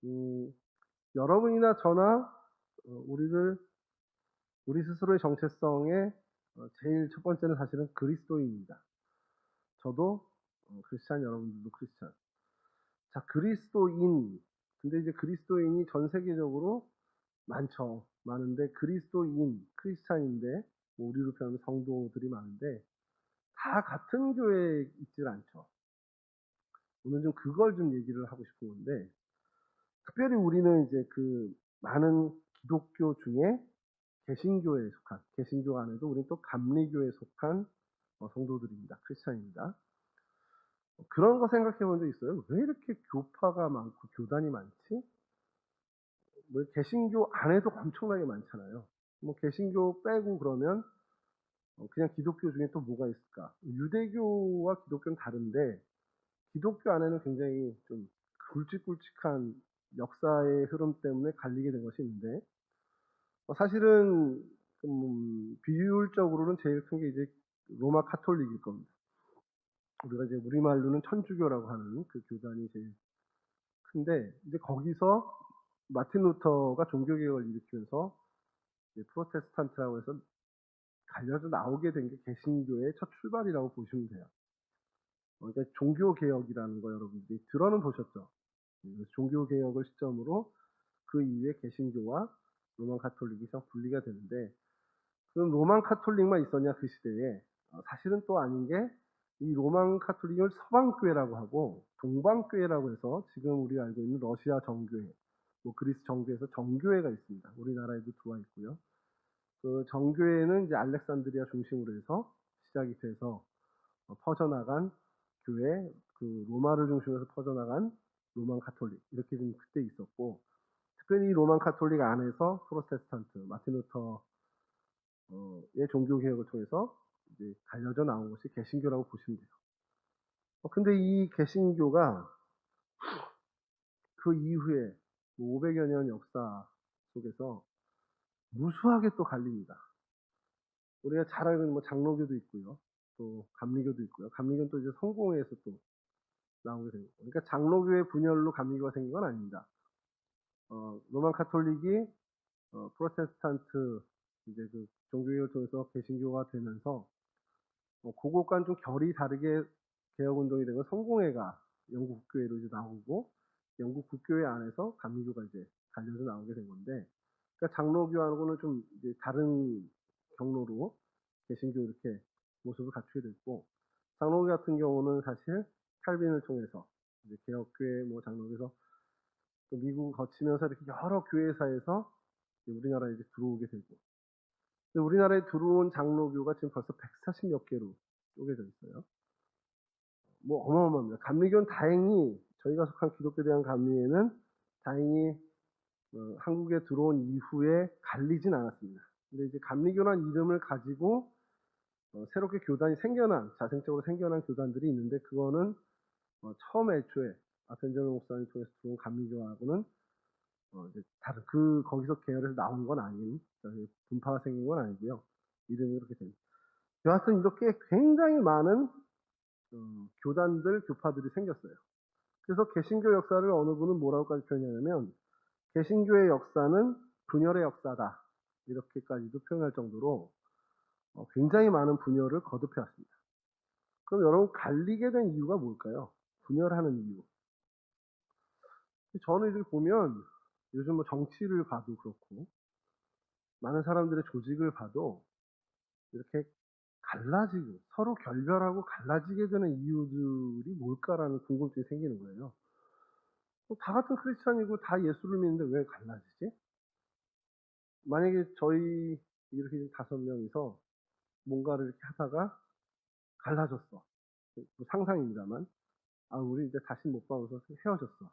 음, 여러분이나 저나 우리 스스로의 정체성의 제일 첫 번째는 사실은 그리스도인입니다. 저도 크리스찬, 여러분들도 크리스찬. 자, 그리스도인. 근데 이제 그리스도인이 전 세계적으로 많죠. 많은데 그리스도인, 크리스찬인데 뭐 우리로 표현하면 성도들이 많은데 다 같은 교회에 있질 않죠. 오늘 좀 그걸 좀 얘기를 하고 싶은 건데, 특별히 우리는 이제 그 많은 기독교 중에 개신교에 속한, 개신교 안에도 우리는 또 감리교에 속한 성도들입니다. 크리스찬입니다. 그런 거 생각해 본 적 있어요? 왜 이렇게 교파가 많고 교단이 많지? 뭐 개신교 안에도 엄청나게 많잖아요. 뭐 개신교 빼고 그러면 그냥 기독교 중에 또 뭐가 있을까? 유대교와 기독교는 다른데 기독교 안에는 굉장히 좀 굵직굵직한 역사의 흐름 때문에 갈리게 된 것이 있는데 사실은 비율적으로는 제일 큰 게 이제 로마 카톨릭일 겁니다. 우리가 이제 우리말로는 천주교라고 하는 그 교단이 제일 큰데 이제 거기서 마틴 루터가 종교개혁을 일으키면서 이제 프로테스탄트라고 해서 갈려져 나오게 된 게 개신교의 첫 출발이라고 보시면 돼요. 그러니까 종교개혁이라는 거 여러분들이 들어는 보셨죠. 종교개혁을 시점으로 그 이후에 개신교와 로만 카톨릭이 분리가 되는데 그럼 로만 카톨릭만 있었냐 그 시대에 사실은 또 아닌 게 이 로만 카톨릭을 서방교회라고 하고 동방교회라고 해서 지금 우리가 알고 있는 러시아 정교회, 뭐 그리스 정교회에서 정교회가 있습니다. 우리나라에도 들어와 있고요. 그 정교회는 이제 알렉산드리아 중심으로 해서 시작이 돼서 퍼져나간 교회, 그 로마를 중심으로 해서 퍼져나간 로만 카톨릭 이렇게 좀 그때 있었고 특별히 이 로만 카톨릭 안에서 프로테스탄트 마틴 루터의 종교 개혁을 통해서 이제 갈려져 나온 것이 개신교라고 보시면 돼요. 근데 이 개신교가 그 이후에 500여 년 역사 속에서 무수하게 또 갈립니다. 우리가 잘 알고 있는 뭐 장로교도 있고요. 또 감리교도 있고요. 감리교는 또 이제 성공회에서 또 나오게 됩니다. 그러니까 장로교의 분열로 감리교가 생긴 건 아닙니다. 로만 카톨릭이 프로테스탄트 이제 그 종교개혁을 통해서 개신교가 되면서 그것과는 좀 결이 다르게 개혁운동이 된 건 성공회가 영국 국교회로 이제 나오고 영국 국교회 안에서 감리교가 이제 갈려서 나오게 된 건데 그러니까 장로교하고는 좀 이제 다른 경로로 개신교 이렇게 모습을 갖추게 됐고 장로교 같은 경우는 사실 칼빈을 통해서 이제 개혁교회 뭐 장로교에서 또 미국을 거치면서 이렇게 여러 교회사에서 우리나라에 이제 들어오게 되고 우리나라에 들어온 장로교가 지금 벌써 140몇 개로 쪼개져 있어요. 뭐 어마어마합니다. 감리교는 다행히 저희가 속한 기독교 대한 감리회는 다행히 한국에 들어온 이후에 갈리진 않았습니다. 근데 이제 감리교란 이름을 가지고 새롭게 교단이 생겨난 자생적으로 생겨난 교단들이 있는데 그거는 처음 애초에 아펜젤로 목사님 통해서 들어온 감리교하고는 이제 다른 거기서 계열에서 나온 건 아닌 분파가 생긴 건 아니고요. 이름이 그렇게 됩니다. 여하튼 이렇게 굉장히 많은 교단들, 교파들이 생겼어요. 그래서 개신교 역사를 어느 분은 뭐라고까지 표현하냐면 개신교의 역사는 분열의 역사다. 이렇게까지도 표현할 정도로 굉장히 많은 분열을 거듭해 왔습니다. 그럼 여러분 갈리게 된 이유가 뭘까요? 분열하는 이유. 저는 이렇게 보면 요즘 뭐 정치를 봐도 그렇고 많은 사람들의 조직을 봐도 이렇게 갈라지고 서로 결별하고 갈라지게 되는 이유들이 뭘까라는 궁금증이 생기는 거예요. 다 같은 크리스찬이고 다 예수를 믿는데 왜 갈라지지? 만약에 저희 이렇게 5명이서 뭔가를 이렇게 하다가 갈라졌어. 상상입니다만. 우리 이제 다시 못 봐서 헤어졌어.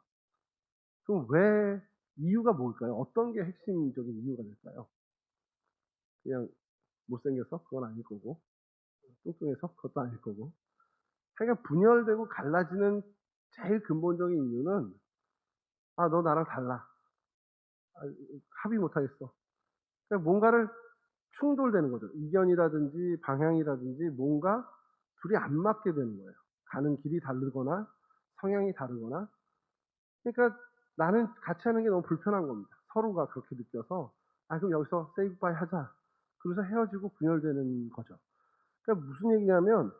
그럼 왜, 이유가 뭘까요? 어떤 게 핵심적인 이유가 될까요? 그냥 못생겨서? 그건 아닐 거고. 뚱뚱해서? 그것도 아닐 거고. 하여간 분열되고 갈라지는 제일 근본적인 이유는, 너 나랑 달라. 합의 못하겠어. 그러니까 뭔가를 충돌되는 거죠. 이견이라든지 방향이라든지 뭔가 둘이 안 맞게 되는 거예요. 가는 길이 다르거나 성향이 다르거나. 그러니까 나는 같이 하는 게 너무 불편한 겁니다. 서로가 그렇게 느껴서 그럼 여기서 say goodbye 하자. 그래서 헤어지고 분열되는 거죠. 그러니까 무슨 얘기냐면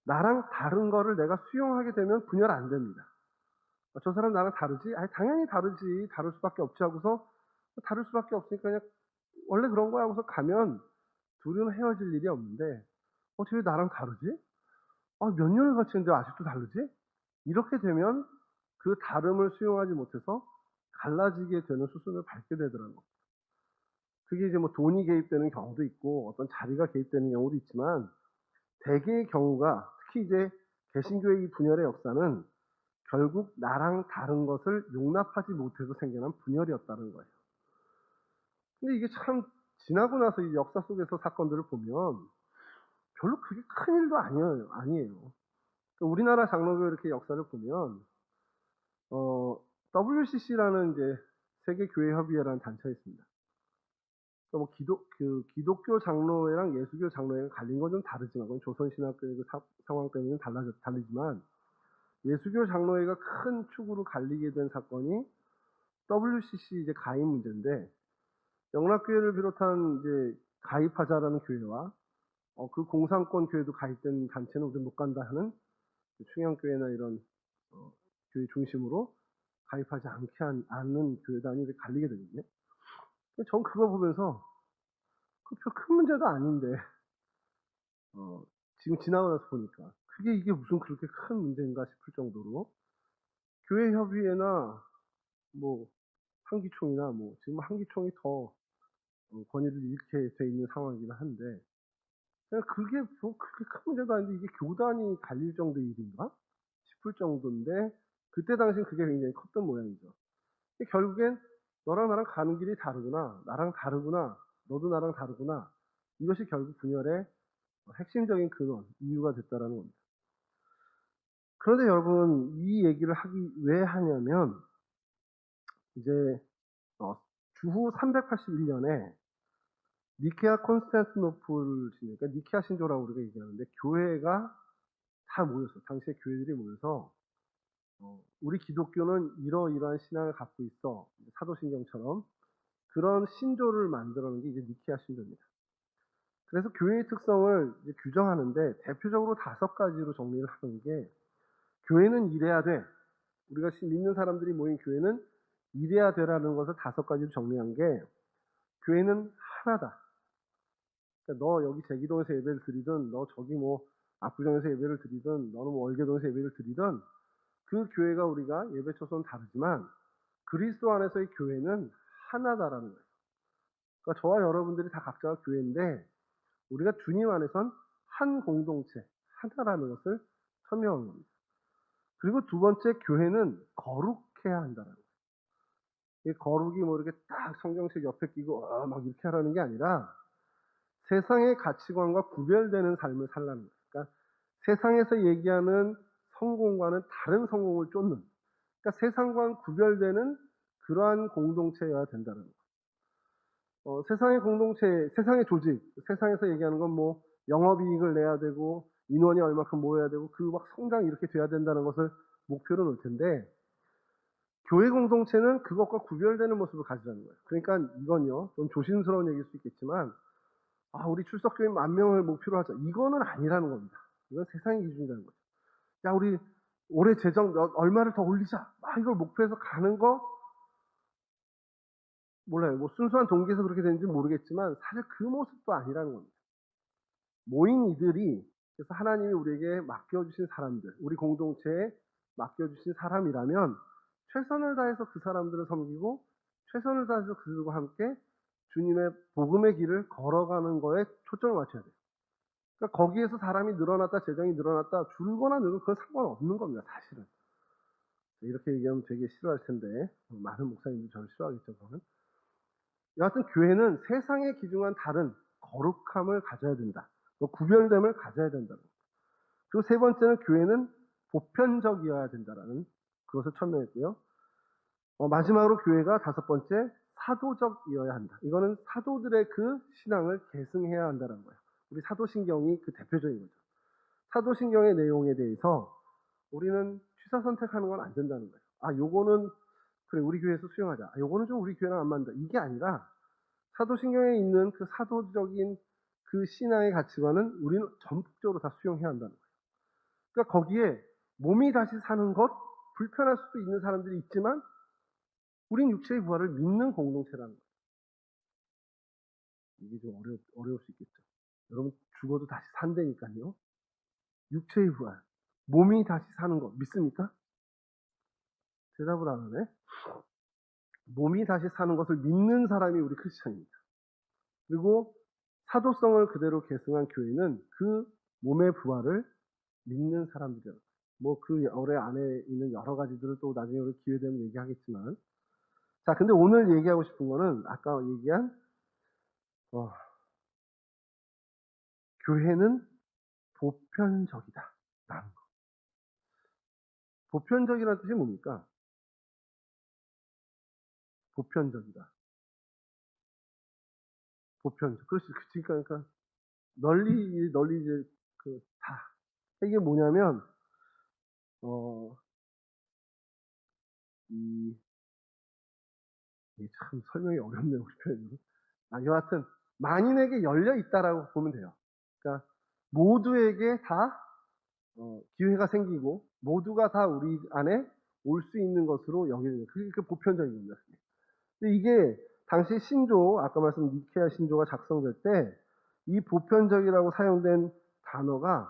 나랑 다른 거를 내가 수용하게 되면 분열 안 됩니다. 저 사람 나랑 다르지? 당연히 다르지. 다를 수밖에 없지 하고서 다를 수밖에 없으니까 그냥 원래 그런 거야 하고서 가면 둘은 헤어질 일이 없는데 쟤 왜 나랑 다르지? 몇 년을 같이 했는데 아직도 다르지? 이렇게 되면 그 다름을 수용하지 못해서 갈라지게 되는 수순을 밟게 되더라고요. 그게 이제 뭐 돈이 개입되는 경우도 있고 어떤 자리가 개입되는 경우도 있지만 대개의 경우가 특히 이제 개신교의 이 분열의 역사는 결국 나랑 다른 것을 용납하지 못해서 생겨난 분열이었다는 거예요. 근데 이게 참 지나고 나서 이 역사 속에서 사건들을 보면 별로 그게 큰 일도 아니에요. 그러니까 우리나라 장로교 이렇게 역사를 보면 WCC라는 이제 세계교회협의회라는 단체가 있습니다. 그러니까 뭐 기독교 장로회랑 예수교 장로회가 갈린 건 좀 다르지만 그건 조선신학교의 그 상황 때문에 다르지만 예수교 장로회가 큰 축으로 갈리게 된 사건이 WCC 이제 가입 문제인데 영락교회를 비롯한 이제 가입하자라는 교회와 그 공산권 교회도 가입된 단체는 우리 못 간다 하는 충영교회나 이런 교회 중심으로 가입하지 않는 교회단이 갈리게 되거든요. 전 그거 보면서 큰 문제도 아닌데 지금 지나고 나서 보니까 이게 무슨 그렇게 큰 문제인가 싶을 정도로 교회 협의회나 뭐 한기총이나 뭐 지금 한기총이 더 권위를 잃게 돼 있는 상황이긴 한데 그게 뭐 그렇게 큰 문제도 아닌데 이게 교단이 갈릴 정도의 일인가 싶을 정도인데 그때 당시엔 그게 굉장히 컸던 모양이죠. 결국엔 너랑 나랑 가는 길이 다르구나, 나랑 다르구나, 너도 나랑 다르구나. 이것이 결국 분열의 핵심적인 근원, 이유가 됐다라는 겁니다. 그런데 여러분, 이 얘기를 왜 하냐면, 이제, 주후 381년에 니케아 콘스탄티노플 그러니까 니케아 신조라고 우리가 얘기하는데, 교회가 다 모였어. 당시에 교회들이 모여서, 우리 기독교는 이러이러한 신앙을 갖고 있어. 사도신경처럼. 그런 신조를 만들어낸 게 이제 니케아 신조입니다. 그래서 교회의 특성을 이제 규정하는데 대표적으로 5가지로 정리를 하는 게 교회는 이래야 돼. 우리가 믿는 사람들이 모인 교회는 이래야 돼라는 것을 5가지로 정리한 게 교회는 하나다. 그러니까 너 여기 제기동에서 예배를 드리든 너 저기 뭐 압구정에서 예배를 드리든 너는 뭐 월계동에서 예배를 드리든 그 교회가 우리가 예배 초소는 다르지만 그리스도 안에서의 교회는 하나다라는 거예요. 그러니까 저와 여러분들이 다 각자가 교회인데 우리가 주님 안에선 한 공동체, 하나라는 것을 설명한 겁니다. 그리고 두 번째, 교회는 거룩해야 한다는 거예요. 이 거룩이 뭐 이렇게 딱 성경책 옆에 끼고 막 이렇게 하라는 게 아니라 세상의 가치관과 구별되는 삶을 살라는 거예요. 그러니까 세상에서 얘기하는 성공과는 다른 성공을 쫓는, 그러니까 세상과는 구별되는 그러한 공동체여야 된다는 거예요. 세상의 공동체, 세상의 조직, 세상에서 얘기하는 건 뭐 영업이익을 내야 되고 인원이 얼마큼 모여야 되고 그 막 성장이 이렇게 돼야 된다는 것을 목표로 놓을 텐데 교회 공동체는 그것과 구별되는 모습을 가지라는 거예요. 그러니까 이건요, 좀 조심스러운 얘기일 수 있겠지만 우리 출석교인 10,000명을 목표로 하자. 이거는 아니라는 겁니다. 이건 세상의 기준이라는 거죠. 야, 우리 올해 재정 얼마를 더 올리자. 이걸 목표해서 가는 거 몰라요. 뭐 순수한 동기에서 그렇게 되는지 모르겠지만 사실 그 모습도 아니라는 겁니다. 모인 이들이 그래서 하나님이 우리에게 맡겨주신 사람들, 우리 공동체에 맡겨주신 사람이라면 최선을 다해서 그 사람들을 섬기고 최선을 다해서 그들과 함께 주님의 복음의 길을 걸어가는 거에 초점을 맞춰야 돼요. 그러니까 거기에서 사람이 늘어났다, 재정이 늘어났다, 줄거나 늘고 그건 상관없는 겁니다, 사실은. 이렇게 얘기하면 되게 싫어할 텐데 많은 목사님들이 저를 싫어하겠죠, 그거는. 여하튼 교회는 세상의 기준과는 다른 거룩함을 가져야 된다. 구별됨을 가져야 된다. 그리고 세 번째는 교회는 보편적이어야 된다라는 그것을 천명했고요. 마지막으로 교회가 5번째 사도적이어야 한다. 이거는 사도들의 그 신앙을 계승해야 한다는 거예요. 우리 사도신경이 그 대표적인 거죠. 사도신경의 내용에 대해서 우리는 취사 선택하는 건 안 된다는 거예요. 요거는 그래, 우리 교회에서 수용하자. 아, 요거는 좀 우리 교회랑 안 맞는다. 이게 아니라 사도신경에 있는 그 사도적인 그 신앙의 가치관은 우리는 전폭적으로 다 수용해야 한다는 거예요. 그러니까 거기에 몸이 다시 사는 것, 불편할 수도 있는 사람들이 있지만 우린 육체의 부활을 믿는 공동체라는 거예요. 이게 좀 어려울 수 있겠죠. 여러분, 죽어도 다시 산다니까요. 육체의 부활, 몸이 다시 사는 것 믿습니까? 대답을 안 하네. 몸이 다시 사는 것을 믿는 사람이 우리 크리스찬입니다. 그리고 사도성을 그대로 계승한 교회는 그 몸의 부활을 믿는 사람들이에요. 뭐 그 어뢰 안에 있는 여러 가지들을 또 나중에 우리 기회 되면 얘기하겠지만, 자, 근데 오늘 얘기하고 싶은 거는 아까 얘기한 교회는 보편적이다 라는 거. 보편적이라는 뜻이 뭡니까? 보편적이다. 보편적. 그렇지. 그러니까 널리 이제 그 다. 이게 뭐냐면 이 이게 참 설명이 어렵네요, 우리 표현으로. 여하튼 만인에게 열려 있다라고 보면 돼요. 그러니까 모두에게 다 기회가 생기고 모두가 다 우리 안에 올 수 있는 것으로 여기는 그게 그 보편적인 겁니다. 근데 이게 당시 신조, 아까 말씀 니케아 신조가 작성될 때 이 보편적이라고 사용된 단어가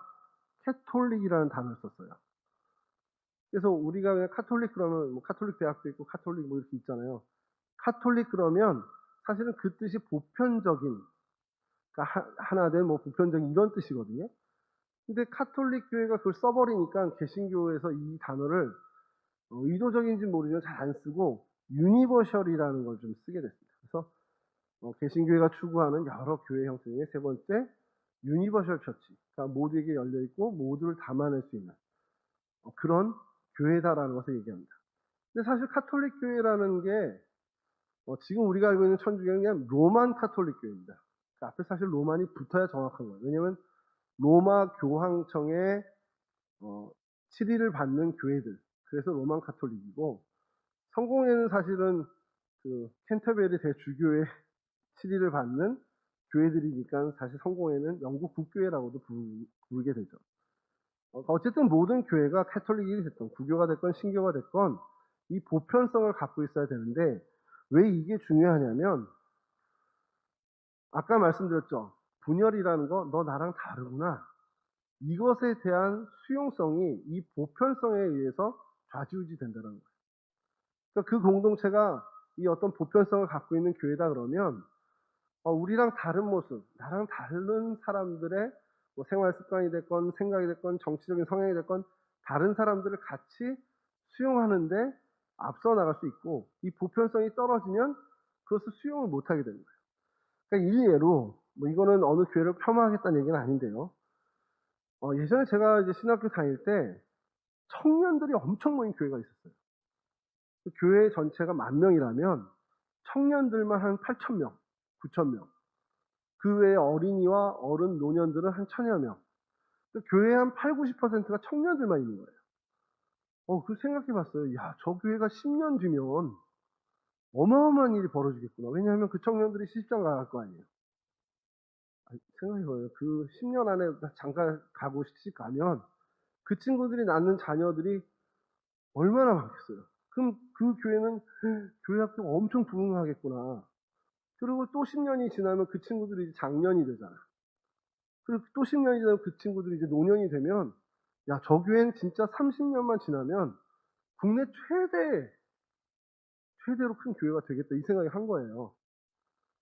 캐톨릭이라는 단어를 썼어요. 그래서 우리가 그냥 카톨릭 그러면 뭐 카톨릭 대학도 있고 카톨릭 뭐 이렇게 있잖아요. 카톨릭 그러면 사실은 그 뜻이 보편적인, 그러니까 하나된 뭐 보편적인 이런 뜻이거든요. 근데 카톨릭 교회가 그걸 써버리니까 개신교에서 이 단어를 의도적인지 모르지만 잘 안 쓰고 유니버셜이라는 걸 좀 쓰게 됐습니다. 그래서 개신교회가 추구하는 여러 교회 형태 중에 세 번째 유니버셜 처치, 그러니까 모두에게 열려 있고 모두를 담아낼 수 있는 그런 교회다라는 것을 얘기합니다. 근데 사실 카톨릭 교회라는 게 지금 우리가 알고 있는 천주교는 그냥 로만 카톨릭 교회입니다. 그러니까 앞에 사실 로만이 붙어야 정확한 거예요. 왜냐하면 로마 교황청의 치리를 받는 교회들, 그래서 로만 카톨릭이고, 성공회는 사실은 그 캔터베리 대주교의 치리를 받는 교회들이니까 사실 성공회는 영국 국교회라고도 부르게 되죠. 어쨌든 모든 교회가 캐톨릭이 됐건 구교가 됐건 신교가 됐건 이 보편성을 갖고 있어야 되는데, 왜 이게 중요하냐면 아까 말씀드렸죠. 분열이라는 거 너 나랑 다르구나. 이것에 대한 수용성이 이 보편성에 의해서 좌지우지 된다는 거예요. 그러니까 그 공동체가 이 어떤 보편성을 갖고 있는 교회다 그러면 우리랑 다른 모습, 나랑 다른 사람들의 뭐 생활 습관이 됐건 생각이 됐건 정치적인 성향이 됐건 다른 사람들을 같이 수용하는데 앞서 나갈 수 있고, 이 보편성이 떨어지면 그것을 수용을 못하게 되는 거예요. 그러니까 일례로 뭐 이거는 어느 교회를 폄하하겠다는 얘기는 아닌데요. 예전에 제가 이제 신학교 다닐 때 청년들이 엄청 모인 교회가 있었어요. 그 교회 전체가 10,000명이라면 청년들만 한 8,000명, 9,000명. 그 외에 어린이와 어른, 노년들은 한 1,000여 명. 그 교회 한 8, 90%가 청년들만 있는 거예요. 그 생각해 봤어요. 야, 저 교회가 10년 뒤면 어마어마한 일이 벌어지겠구나. 왜냐하면 그 청년들이 시집장 가갈 거 아니에요. 생각해봐요. 그 10년 안에 장가 가고 시집 가면 그 친구들이 낳는 자녀들이 얼마나 많겠어요. 그럼 그 교회는 교회 학교가 엄청 부흥하겠구나. 그리고 또 10년이 지나면 그 친구들이 이제 장년이 되잖아. 그리고 또 10년이 지나면 그 친구들이 이제 노년이 되면, 야, 저 교회는 진짜 30년만 지나면 국내 최대로 큰 교회가 되겠다. 이 생각이 한 거예요.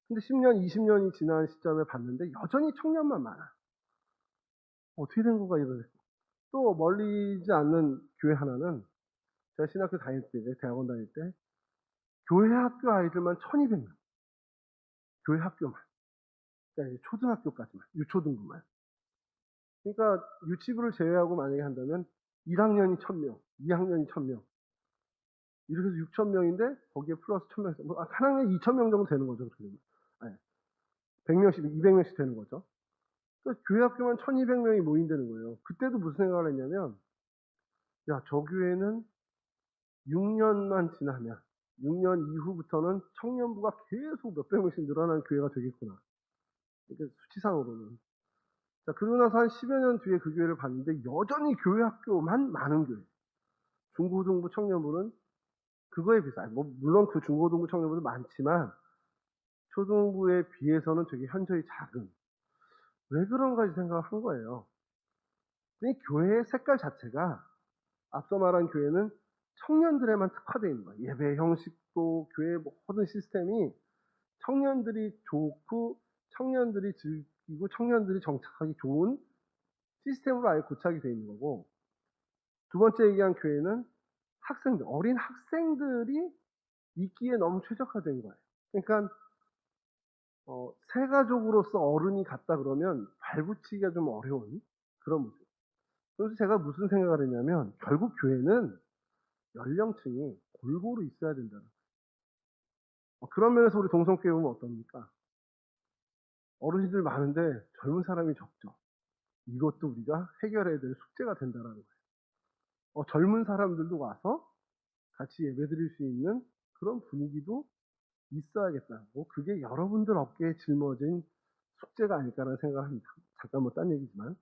근데 10년, 20년이 지난 시점에 봤는데 여전히 청년만 많아. 어떻게 된 건가 이러네. 또 멀리지 않는 교회 하나는 제가 신학교 다닐 때, 대학원 다닐 때 교회 학교 아이들만 1,200명. 교회 학교만. 그러니까 초등학교까지만, 유초등부만. 그러니까 유치부를 제외하고 만약에 한다면 1학년이 1,000명, 2학년이 1,000명. 이렇게 해서 6,000명인데 거기에 플러스 1,000명, 한 학년에 2,000명 정도 되는 거죠. 그렇게 되면. 아니, 100명씩, 200명씩 되는 거죠. 그러니까 교회 학교만 1,200명이 모인다는 거예요. 그때도 무슨 생각을 했냐면, 야, 저 교회는 6년만 지나면, 6년 이후부터는 청년부가 계속 몇백 명씩 늘어나는 교회가 되겠구나. 이게 수치상으로는. 자, 그러고 나서 한 10여 년 뒤에 그 교회를 봤는데 여전히 교회 학교만 많은 교회. 중고등부 청년부는 그거에 비싸요. 뭐 물론 그 중고등부 청년부도 많지만 초등부에 비해서는 되게 현저히 작은. 왜 그런가 생각을 한 거예요. 이 교회의 색깔 자체가 앞서 말한 교회는 청년들에만 특화되어 있는 거예요. 예배 형식도 교회의 모든 시스템이 청년들이 좋고 청년들이 즐기고 청년들이 정착하기 좋은 시스템으로 아예 고착이 되어 있는 거고, 두 번째 얘기한 교회는 학생들, 어린 학생들이 있기에 너무 최적화된 거예요. 그러니까 새 가족으로서 어른이 갔다 그러면 발붙이기가 좀 어려운 그런 모습. 그래서 제가 무슨 생각을 했냐면 결국 교회는 연령층이 골고루 있어야 된다는 거예요. 그런 면에서 우리 동성교회 보면 어떻습니까? 어르신들 많은데 젊은 사람이 적죠. 이것도 우리가 해결해야 될 숙제가 된다는 거예요. 젊은 사람들도 와서 같이 예배드릴 수 있는 그런 분위기도 있어야겠다고, 그게 여러분들 어깨에 짊어진 숙제가 아닐까라는 생각을 합니다. 잠깐 뭐 딴 얘기지만.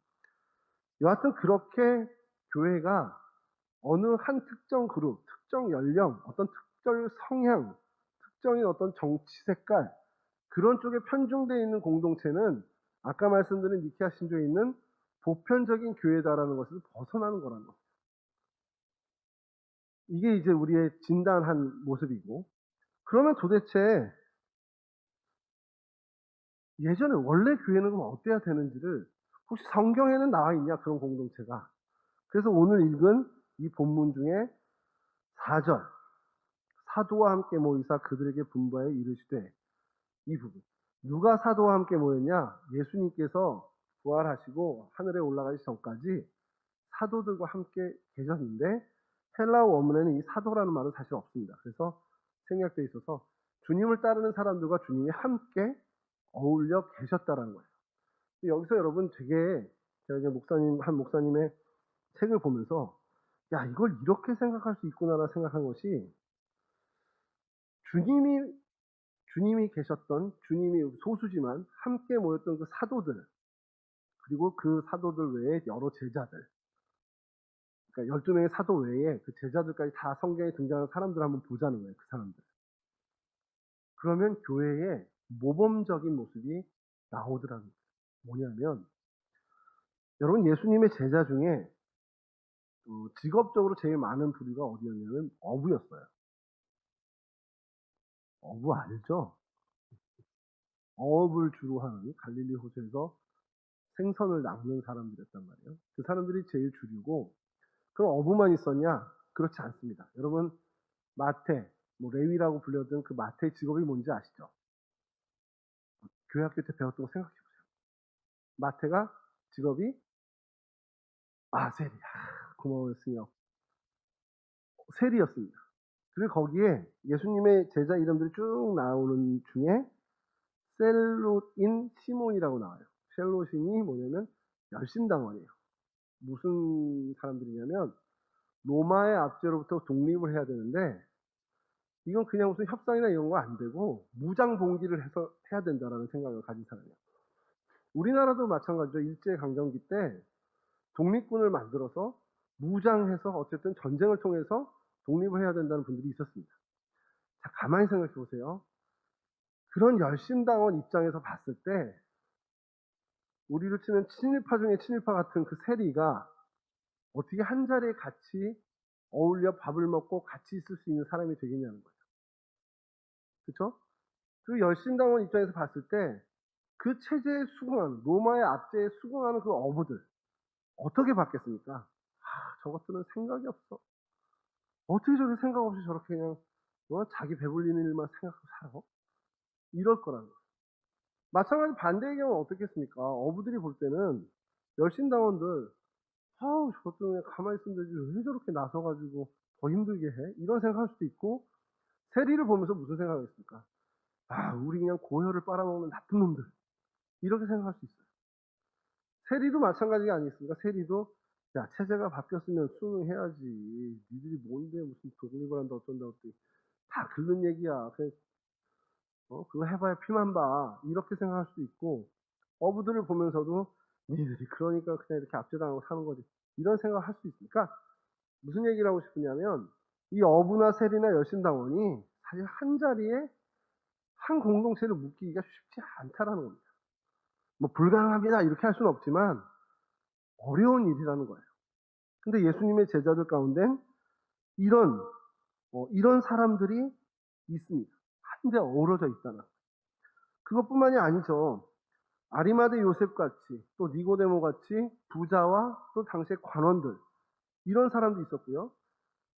여하튼 그렇게 교회가 어느 한 특정 그룹, 특정 연령, 어떤 특정 성향, 특정인 어떤 정치 색깔, 그런 쪽에 편중되어 있는 공동체는 아까 말씀드린 니케아 신조에 있는 보편적인 교회다라는 것을 벗어나는 거라는 것. 이게 이제 우리의 진단한 모습이고, 그러면 도대체 예전에 원래 교회는 그럼 어때야 되는지를 혹시 성경에는 나와 있냐, 그런 공동체가. 그래서 오늘 읽은 이 본문 중에 4절, 사도와 함께 모이사 그들에게 분부하여 이르시되, 이 부분. 누가 사도와 함께 모였냐? 예수님께서 부활하시고 하늘에 올라가기 전까지 사도들과 함께 계셨는데, 헬라어 원문에는 이 사도라는 말은 사실 없습니다. 그래서 생략되어 있어서 주님을 따르는 사람들과 주님이 함께 어울려 계셨다라는 거예요. 여기서 여러분 되게, 제가 이제 한 목사님의 책을 보면서 야, 이걸 이렇게 생각할 수 있구나라 생각한 것이, 주님이 계셨던, 주님이 소수지만 함께 모였던 그 사도들, 그리고 그 사도들 외에 여러 제자들, 그러니까 12명의 사도 외에 그 제자들까지 다 성경에 등장하는 사람들 한번 보자는 거예요. 그 사람들. 그러면 교회의 모범적인 모습이 나오더라는 거예요. 뭐냐면, 여러분 예수님의 제자 중에 직업적으로 제일 많은 부류가 어디였냐면 어부였어요. 어부 알죠? 어업을 주로 하는 갈릴리 호수에서 생선을 낚는 사람들이었단 말이에요. 그 사람들이 제일 주류고, 그럼 어부만 있었냐? 그렇지 않습니다. 여러분 마태, 뭐 레위라고 불렸던 그 마태의 직업이 뭔지 아시죠? 교회 학교 때 배웠던 거 생각해 보세요. 마태가 직업이 세리. 고마워요, 승혁. 세리였습니다. 그리고 거기에 예수님의 제자 이름들이 쭉 나오는 중에 셀롯인 시몬이라고 나와요. 셀롯인이 뭐냐면 열심당원이에요. 무슨 사람들이냐면 로마의 압제로부터 독립을 해야 되는데, 이건 그냥 무슨 협상이나 이런 거 안 되고 무장 봉기를 해서 해야 된다라는 생각을 가진 사람이에요. 우리나라도 마찬가지죠. 일제강점기 때 독립군을 만들어서 무장해서 어쨌든 전쟁을 통해서 독립을 해야 된다는 분들이 있었습니다. 자, 가만히 생각해 보세요. 그런 열심당원 입장에서 봤을 때 우리로 치면 친일파 중에 친일파 같은 그 세리가 어떻게 한 자리에 같이 어울려 밥을 먹고 같이 있을 수 있는 사람이 되겠냐는 거예요. 그렇죠? 그 열심당원 입장에서 봤을 때 그 체제에 수긍하는, 로마의 압제에 수긍하는 그 어부들 어떻게 받겠습니까? 저것들은 생각이 없어. 어떻게 저렇게 생각 없이 저렇게 그냥 자기 배불리는 일만 생각하고 살아? 이럴 거라는 거예요. 마찬가지 반대의 경우는 어떻겠습니까? 어부들이 볼 때는 열심당원들, 저것들 그냥 가만히 있으면 되지 왜 저렇게 나서가지고 더 힘들게 해? 이런 생각할 수도 있고, 세리를 보면서 무슨 생각을 했습니까? 우리 그냥 고혈을 빨아먹는 나쁜 놈들, 이렇게 생각할 수 있어요. 세리도 마찬가지가 아니겠습니까? 세리도 야, 체제가 바뀌었으면 수능해야지. 니들이 뭔데 무슨 독립을 한다 어쩐다 어때. 다 긁는 얘기야. 그거 해봐야 피만 봐. 이렇게 생각할 수도 있고, 어부들을 보면서도 니들이 그러니까 그냥 이렇게 압제당하고 사는 거지. 이런 생각을 할 수 있으니까 무슨 얘기를 하고 싶으냐면 이 어부나 세리나 열심당원이 사실 한 자리에 한 공동체를 묶기가 쉽지 않다라는 겁니다. 뭐 불가능합니다 이렇게 할 수는 없지만 어려운 일이라는 거예요. 근데 예수님의 제자들 가운데 이런 이런 사람들이 있습니다. 한데 어우러져 있다는. 그것뿐만이 아니죠. 아리마대 요셉같이 또 니고데모같이 부자와 또 당시의 관원들 이런 사람도 있었고요.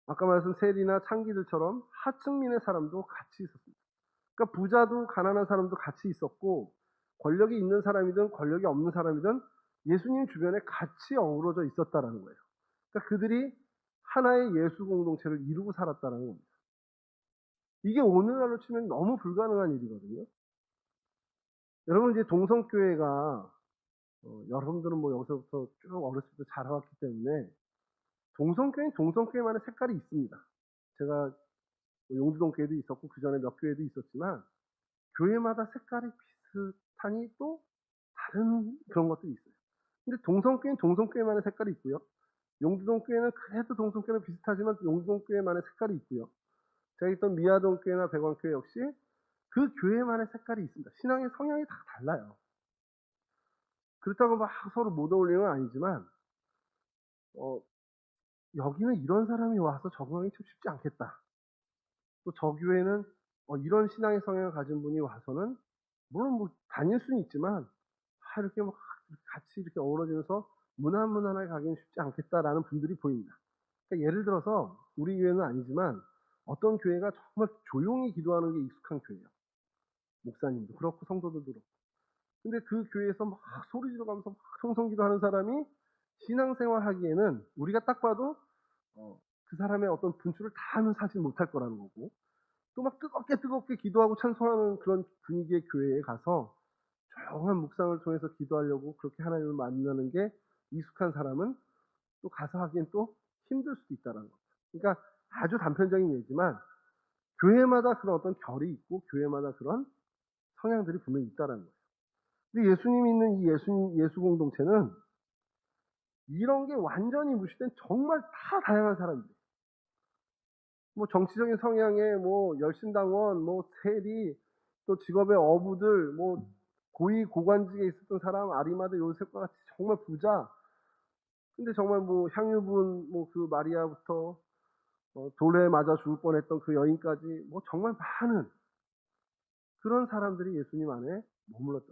아까 말씀 세리나 창기들처럼 하층민의 사람도 같이 있었습니다. 그러니까 부자도 가난한 사람도 같이 있었고 권력이 있는 사람이든 권력이 없는 사람이든 예수님 주변에 같이 어우러져 있었다라는 거예요. 그러니까 그들이 하나의 예수 공동체를 이루고 살았다는 겁니다. 이게 오늘날로 치면 너무 불가능한 일이거든요. 여러분 이제 동성교회가 여러분들은 뭐 여기서부터 쭉 어렸을 때 자라왔기 때문에 동성교회는 동성교회만의 색깔이 있습니다. 제가 용두동 교회도 있었고 그 전에 몇 교회도 있었지만 교회마다 색깔이 비슷하니 또 다른 그런 것들이 있어요. 근데 동성교회는 동성교회만의 색깔이 있고요. 용두동 교회는 그래도 동성교회랑 비슷하지만 용두동 교회만의 색깔이 있고요. 제가 있던 미아동 교회나 백왕교회 역시 그 교회만의 색깔이 있습니다. 신앙의 성향이 다 달라요. 그렇다고 막 서로 못 어울리는 건 아니지만 여기는 이런 사람이 와서 적응하기 참 쉽지 않겠다. 또 저 교회는 이런 신앙의 성향을 가진 분이 와서는 물론 뭐 다닐 수는 있지만 이렇게 막 같이 이렇게 어우러지면서 무난무난하게 가기는 쉽지 않겠다라는 분들이 보입니다. 그러니까 예를 들어서 우리 교회는 아니지만 어떤 교회가 정말 조용히 기도하는 게 익숙한 교회예요. 목사님도 그렇고 성도들도 그렇고. 근데 그 교회에서 막 소리 지르면서 막 성성기도하는 사람이 신앙생활 하기에는 우리가 딱 봐도 그 사람의 어떤 분출을 다는 사실 못할 거라는 거고 또 막 뜨겁게 기도하고 찬송하는 그런 분위기의 교회에 가서 조용한 묵상을 통해서 기도하려고 그렇게 하나님을 만나는 게 익숙한 사람은 또 가서 하기엔 또 힘들 수도 있다는 거죠. 그러니까 아주 단편적인 얘기지만 교회마다 그런 어떤 결이 있고 교회마다 그런 성향들이 분명히 있다는 거예요. 근데 예수님이 있는 이 예수 공동체는 이런 게 완전히 무시된 정말 다 다양한 사람들. 뭐 정치적인 성향의 뭐 열심당원, 뭐 세리, 또 직업의 어부들, 뭐 고위 고관직에 있었던 사람, 아리마대 요셉과 같이 정말 부자. 근데 정말 뭐 향유분, 뭐 그 마리아부터 돌에 맞아 죽을 뻔했던 그 여인까지 뭐 정말 많은 그런 사람들이 예수님 안에 머물렀다.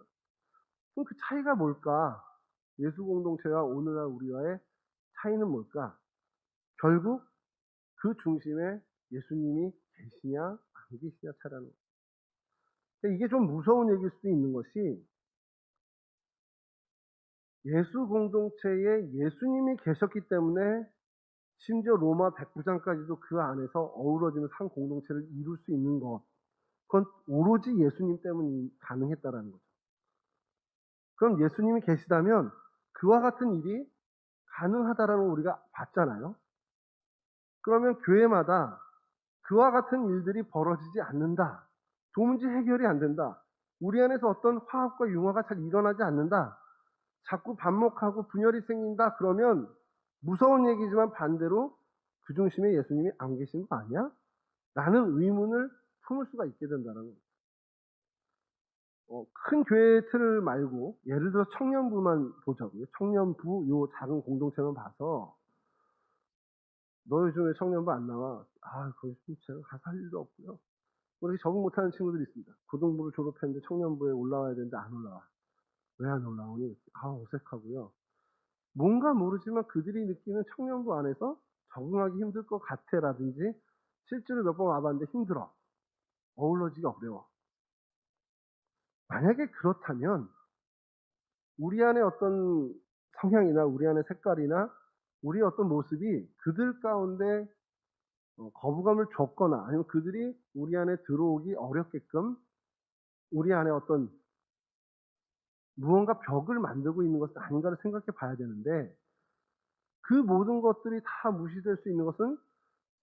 그럼 그 차이가 뭘까? 예수 공동체와 오늘날 우리와의 차이는 뭘까? 결국 그 중심에 예수님이 계시냐 안 계시냐 차라는 거예요. 이게 좀 무서운 얘기일 수도 있는 것이 예수 공동체에 예수님이 계셨기 때문에 심지어 로마 백부장까지도 그 안에서 어우러지면서 한 공동체를 이룰 수 있는 것. 그건 오로지 예수님 때문이 가능했다라는 거죠. 그럼 예수님이 계시다면 그와 같은 일이 가능하다라는 걸 우리가 봤잖아요. 그러면 교회마다 그와 같은 일들이 벌어지지 않는다. 도무지 해결이 안 된다. 우리 안에서 어떤 화합과 융화가 잘 일어나지 않는다. 자꾸 반목하고 분열이 생긴다. 그러면 무서운 얘기지만 반대로 그 중심에 예수님이 안 계신 거 아니야? 라는 의문을 품을 수가 있게 된다는 거예요. 큰 교회 틀 말고 예를 들어 청년부만 보자고요. 청년부 요 작은 공동체만 봐서 너 요즘 왜 청년부 안 나와? 거기 제가 가서 할 일도 없고요. 뭐 이렇게 적응 못하는 친구들이 있습니다. 고등부를 졸업했는데 청년부에 올라와야 되는데 안 올라와. 왜 안 올라오니? 어색하고요. 뭔가 모르지만 그들이 느끼는 청년부 안에서 적응하기 힘들 것 같아라든지 실제로 몇 번 와봤는데 힘들어. 어우러지기 어려워. 만약에 그렇다면 우리 안에 어떤 성향이나 우리 안의 색깔이나 우리의 어떤 모습이 그들 가운데 거부감을 줬거나 아니면 그들이 우리 안에 들어오기 어렵게끔 우리 안에 어떤 무언가 벽을 만들고 있는 것은 아닌가를 생각해 봐야 되는데 그 모든 것들이 다 무시될 수 있는 것은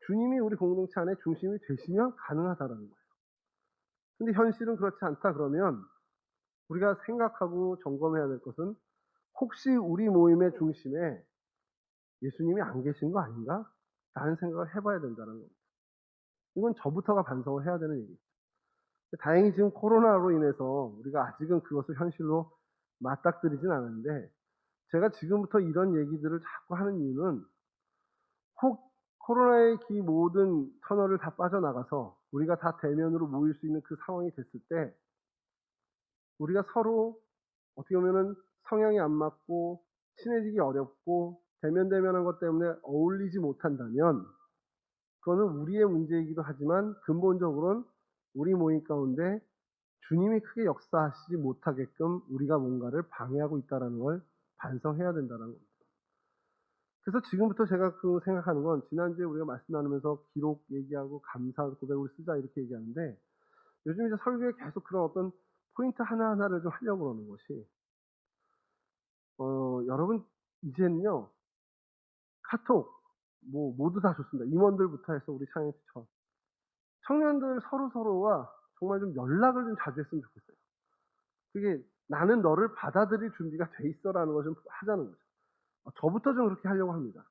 주님이 우리 공동체 안에 중심이 되시면 가능하다라는 거예요. 근데 현실은 그렇지 않다 그러면 우리가 생각하고 점검해야 될 것은 혹시 우리 모임의 중심에 예수님이 안 계신 거 아닌가? 라는 생각을 해봐야 된다는 겁니다. 이건 저부터가 반성을 해야 되는 얘기죠. 다행히 지금 코로나로 인해서 우리가 아직은 그것을 현실로 맞닥뜨리진 않았는데 제가 지금부터 이런 얘기들을 자꾸 하는 이유는 혹 코로나의 기 모든 터널을 다 빠져나가서 우리가 다 대면으로 모일 수 있는 그 상황이 됐을 때 우리가 서로 어떻게 보면은 성향이 안 맞고 친해지기 어렵고 대면대면한 것 때문에 어울리지 못한다면 그거는 우리의 문제이기도 하지만 근본적으로는 우리 모임 가운데 주님이 크게 역사하시지 못하게끔 우리가 뭔가를 방해하고 있다는 걸 반성해야 된다는 겁니다. 그래서 지금부터 제가 그 생각하는 건 지난주에 우리가 말씀 나누면서 기록 얘기하고 감사 고백을 쓰자 이렇게 얘기하는데 요즘 이제 설교에 계속 그런 어떤 포인트 하나하나를 좀 하려고 그러는 것이 여러분 이제는요 카톡 뭐 모두 다 좋습니다. 임원들부터 해서 우리 창의처 청년들 서로서로와 정말 좀 연락을 좀 자주 했으면 좋겠어요. 그게 나는 너를 받아들일 준비가 돼 있어라는 걸 좀 하자는 거죠. 저부터 좀 그렇게 하려고 합니다.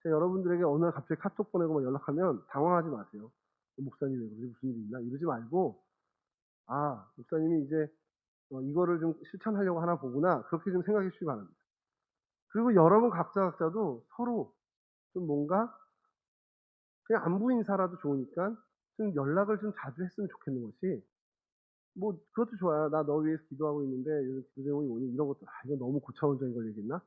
제가 여러분들에게 어느 날 갑자기 카톡 보내고 막 연락하면 당황하지 마세요. 목사님 왜 그러지? 무슨 일이 있나? 이러지 말고 목사님이 이제 이거를 좀 실천하려고 하나 보구나. 그렇게 좀 생각해 주시기 바랍니다. 그리고 여러분 각자도 서로 좀 뭔가 그냥 안부 인사라도 좋으니까 좀 연락을 좀 자주 했으면 좋겠는 것이 뭐 그것도 좋아요. 나 너 위해서 기도하고 있는데 요즘 기도 제목이 뭐니? 이런 것도 이거 너무 고차원적인 걸 얘기했나?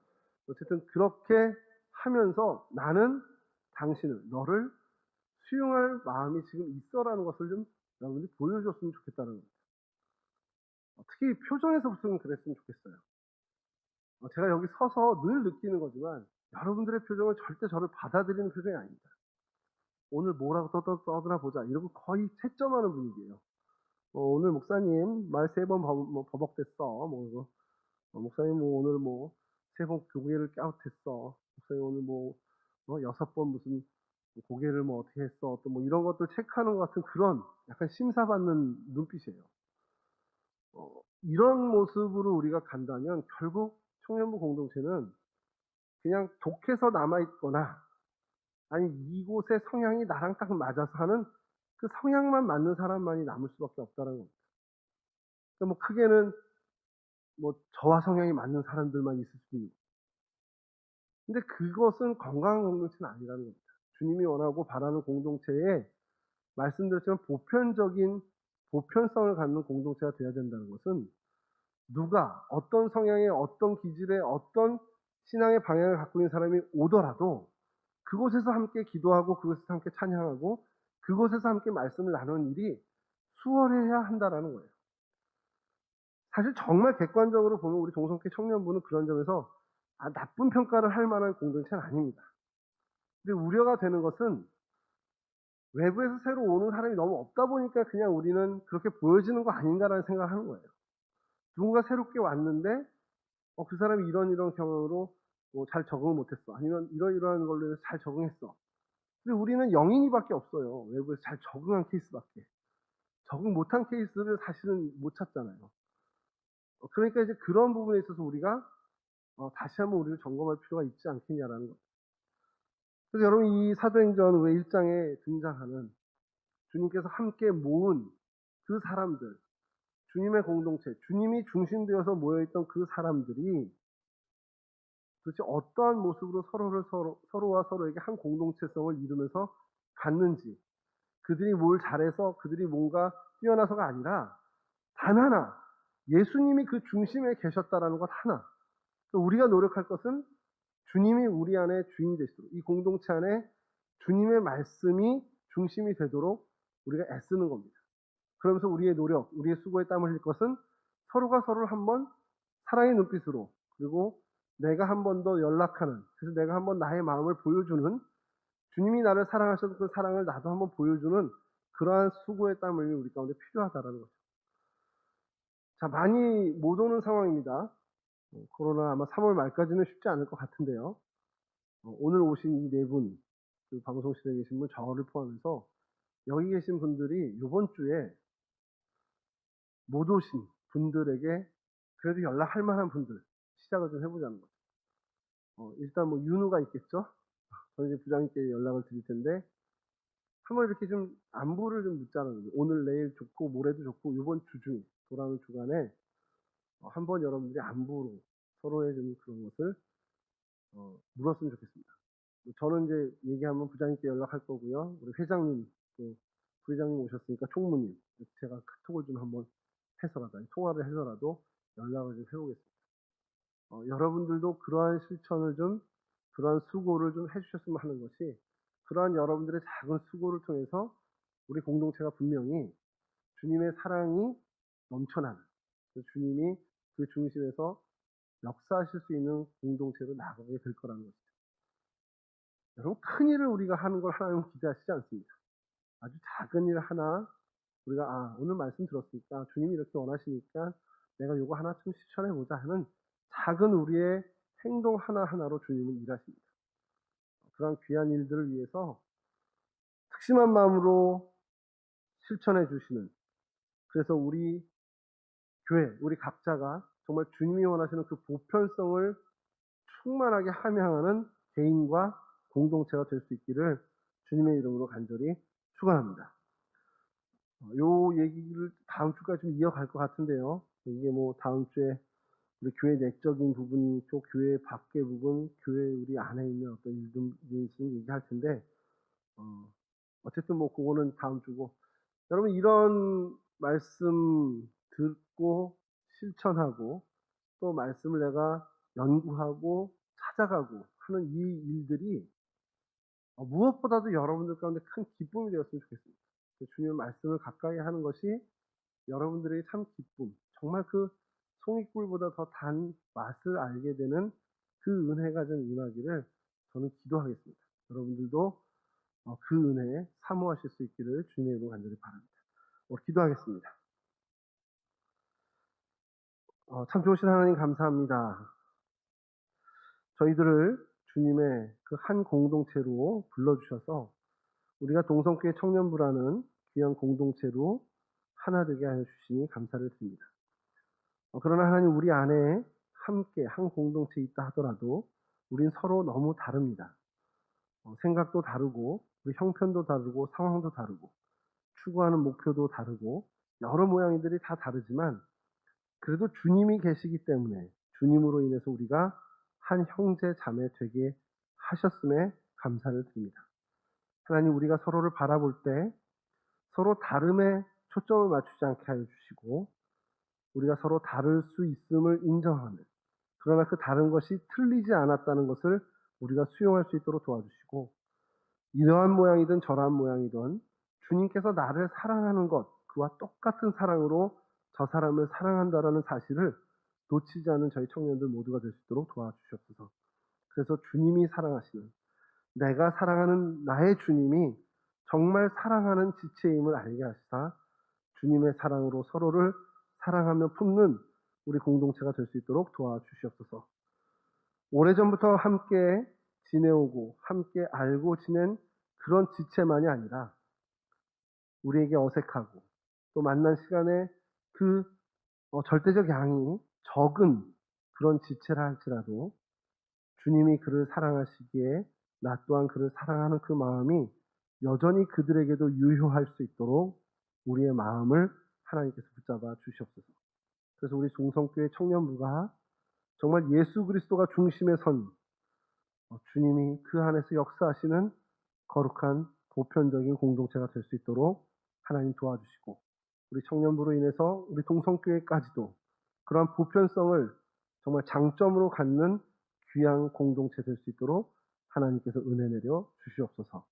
어쨌든 그렇게 하면서 나는 당신을 너를 수용할 마음이 지금 있어라는 것을 좀 여러분들이 보여줬으면 좋겠다는 겁니다. 특히 표정에서부터는 그랬으면 좋겠어요. 제가 여기 서서 늘 느끼는 거지만 여러분들의 표정은 절대 저를 받아들이는 표정이 아닙니다. 오늘 뭐라고 떠드나 보자 이러고 거의 채점하는 분위기예요. 오늘 목사님 말 3번 버벅댔어. 목사님 오늘 3번 고개를 깨우쳤어. 목사님 오늘 6번 무슨 고개를 어떻게 했어. 또 이런 것들 체크하는 것 같은 그런 약간 심사받는 눈빛이에요. 이런 모습으로 우리가 간다면 결국 청년부 공동체는 그냥 독해서 남아있거나 아니 이곳의 성향이 나랑 딱 맞아서 하는 그 성향만 맞는 사람만이 남을 수밖에 없다는 겁니다. 그러니까 크게는 저와 성향이 맞는 사람들만 있을 수도 있고 근데 그것은 건강한 공동체는 아니라는 겁니다. 주님이 원하고 바라는 공동체에 말씀드렸지만 보편성을 갖는 공동체가 되어야 된다는 것은 누가 어떤 성향의 어떤 기질의 어떤 신앙의 방향을 갖고 있는 사람이 오더라도 그곳에서 함께 기도하고 그곳에서 함께 찬양하고 그곳에서 함께 말씀을 나누는 일이 수월해야 한다라는 거예요. 사실 정말 객관적으로 보면 우리 동성회 청년부는 그런 점에서 나쁜 평가를 할 만한 공동체는 아닙니다. 근데 우려가 되는 것은 외부에서 새로 오는 사람이 너무 없다 보니까 그냥 우리는 그렇게 보여지는 거 아닌가라는 생각을 하는 거예요. 누군가 새롭게 왔는데 그 사람이 이런 경험으로 잘 적응을 못했어. 아니면 이러이러한 걸로 해서 잘 적응했어. 근데 우리는 영인이밖에 없어요. 외부에서 잘 적응한 케이스밖에. 적응 못한 케이스를 사실은 못 찾잖아요. 그러니까 이제 그런 부분에 있어서 우리가 다시 한번 우리를 점검할 필요가 있지 않겠냐라는 거죠. 그래서 여러분 이 사도행전 1장에 등장하는 주님께서 함께 모은 그 사람들, 주님의 공동체, 주님이 중심되어서 모여있던 그 사람들이 도대체 어떠한 모습으로 서로와 서로에게 한 공동체성을 이루면서 갔는지, 그들이 뭘 잘해서 그들이 뭔가 뛰어나서가 아니라 단 하나, 예수님이 그 중심에 계셨다라는 것 하나. 우리가 노력할 것은 주님이 우리 안에 주인이 되시도록 이 공동체 안에 주님의 말씀이 중심이 되도록 우리가 애쓰는 겁니다. 그러면서 우리의 노력, 우리의 수고에 땀을 흘릴 것은 서로가 서로를 한번 사랑의 눈빛으로 그리고 내가 한 번 더 연락하는 그래서 내가 한번 나의 마음을 보여주는 주님이 나를 사랑하셔서 그 사랑을 나도 한번 보여주는 그러한 수고의 땀을 흘림이 우리 가운데 필요하다라는 거죠. 자, 많이 못 오는 상황입니다. 코로나 아마 3월 말까지는 쉽지 않을 것 같은데요. 오늘 오신 이 네 분, 그 방송실에 계신 분, 저를 포함해서 여기 계신 분들이 이번 주에 못 오신 분들에게 그래도 연락할 만한 분들 시작을 좀 해보자는 거죠. 일단 뭐 윤우가 있겠죠. 저는 이제 부장님께 연락을 드릴 텐데 한번 이렇게 좀 안부를 좀 묻자는 거죠. 오늘 내일 좋고 모레도 좋고 이번 주 중에 돌아오는 주간에 한번 여러분들이 안부로 서로의 좀 그런 것을 물었으면 좋겠습니다. 저는 이제 얘기하면 부장님께 연락할 거고요. 우리 회장님, 또 부회장님 오셨으니까 총무님, 제가 카톡을 좀 한번 해서라도, 통화를 해서라도 연락을 좀 해보겠습니다. 여러분들도 그러한 실천을 좀, 그러한 수고를 좀 해주셨으면 하는 것이, 그러한 여러분들의 작은 수고를 통해서 우리 공동체가 분명히 주님의 사랑이 넘쳐나는, 주님이 그 중심에서 역사하실 수 있는 공동체로 나가게 될 거라는 것이죠. 여러분, 큰 일을 우리가 하는 걸 하나님은 기대하시지 않습니다. 아주 작은 일 하나, 우리가, 오늘 말씀 들었으니까, 주님이 이렇게 원하시니까, 내가 요거 하나 좀 실천해보자 하는 작은 우리의 행동 하나하나로 주님은 일하십니다. 그런 귀한 일들을 위해서 특심한 마음으로 실천해 주시는, 그래서 우리 교회, 우리 각자가 정말 주님이 원하시는 그 보편성을 충만하게 함양하는 개인과 공동체가 될 수 있기를 주님의 이름으로 간절히 축원합니다. 요 얘기를 다음 주까지 좀 이어갈 것 같은데요. 이게 뭐 다음 주에 우리 교회 내적인 부분, 또 교회 밖의 부분, 교회 우리 안에 있는 어떤 일들에 있으면 얘기할 텐데, 어쨌든 뭐 그거는 다음 주고, 여러분 이런 말씀 듣고 실천하고 또 말씀을 내가 연구하고 찾아가고 하는 이 일들이 무엇보다도 여러분들 가운데 큰 기쁨이 되었으면 좋겠습니다. 주님의 말씀을 가까이 하는 것이 여러분들의 참 기쁨, 정말 그 송이꿀보다 더 단 맛을 알게 되는 그 은혜가 좀 임하기를 저는 기도하겠습니다. 여러분들도 그 은혜에 사모하실 수 있기를 주님의 이름으로 간절히 바랍니다. 기도하겠습니다. 참 좋으신 하나님 감사합니다. 저희들을 주님의 그 한 공동체로 불러주셔서 우리가 동성교회 청년부라는 귀한 공동체로 하나 되게 하여 주시니 감사를 드립니다. 그러나 하나님 우리 안에 함께 한 공동체에 있다 하더라도 우린 서로 너무 다릅니다. 생각도 다르고 우리 형편도 다르고 상황도 다르고 추구하는 목표도 다르고 여러 모양이들이 다 다르지만 그래도 주님이 계시기 때문에 주님으로 인해서 우리가 한 형제 자매 되게 하셨음에 감사를 드립니다. 하나님 우리가 서로를 바라볼 때 서로 다름에 초점을 맞추지 않게 하여 주시고 우리가 서로 다를 수 있음을 인정하는, 그러나 그 다른 것이 틀리지 않았다는 것을 우리가 수용할 수 있도록 도와주시고 이러한 모양이든 저러한 모양이든 주님께서 나를 사랑하는 것, 그와 똑같은 사랑으로 저 사람을 사랑한다라는 사실을 놓치지 않은 저희 청년들 모두가 될 수 있도록 도와주시옵소서. 그래서 주님이 사랑하시는, 내가 사랑하는 나의 주님이 정말 사랑하는 지체임을 알게 하시사 주님의 사랑으로 서로를 사랑하며 품는 우리 공동체가 될 수 있도록 도와주시옵소서. 오래전부터 함께 지내오고 함께 알고 지낸 그런 지체만이 아니라 우리에게 어색하고 또 만난 시간에 그 절대적 양이 적은 그런 지체라 할지라도 주님이 그를 사랑하시기에 나 또한 그를 사랑하는 그 마음이 여전히 그들에게도 유효할 수 있도록 우리의 마음을 하나님께서 붙잡아 주시옵소서. 그래서 우리 종성교회 청년부가 정말 예수 그리스도가 중심에 선 주님이 그 안에서 역사하시는 거룩한 보편적인 공동체가 될 수 있도록 하나님 도와주시고 우리 청년부로 인해서 우리 동성교회까지도 그러한 보편성을 정말 장점으로 갖는 귀한 공동체 될 수 있도록 하나님께서 은혜 내려 주시옵소서.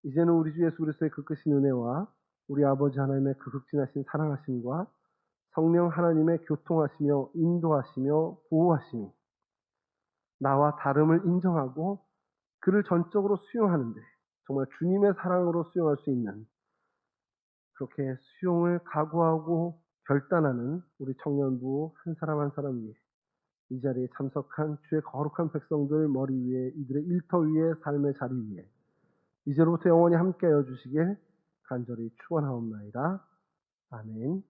이제는 우리 주 예수 그리스도의 그 크신 은혜와 우리 아버지 하나님의 그 극진하신 사랑하심과 성령 하나님의 교통하시며 인도하시며 보호하심이 나와 다름을 인정하고 그를 전적으로 수용하는데 정말 주님의 사랑으로 수용할 수 있는, 그렇게 수용을 각오하고 결단하는 우리 청년부 한 사람 한 사람 위에, 이 자리에 참석한 주의 거룩한 백성들 머리 위에, 이들의 일터 위에, 삶의 자리 위에 이제로부터 영원히 함께하여 주시길 간절히 축원하옵나이다. 아멘.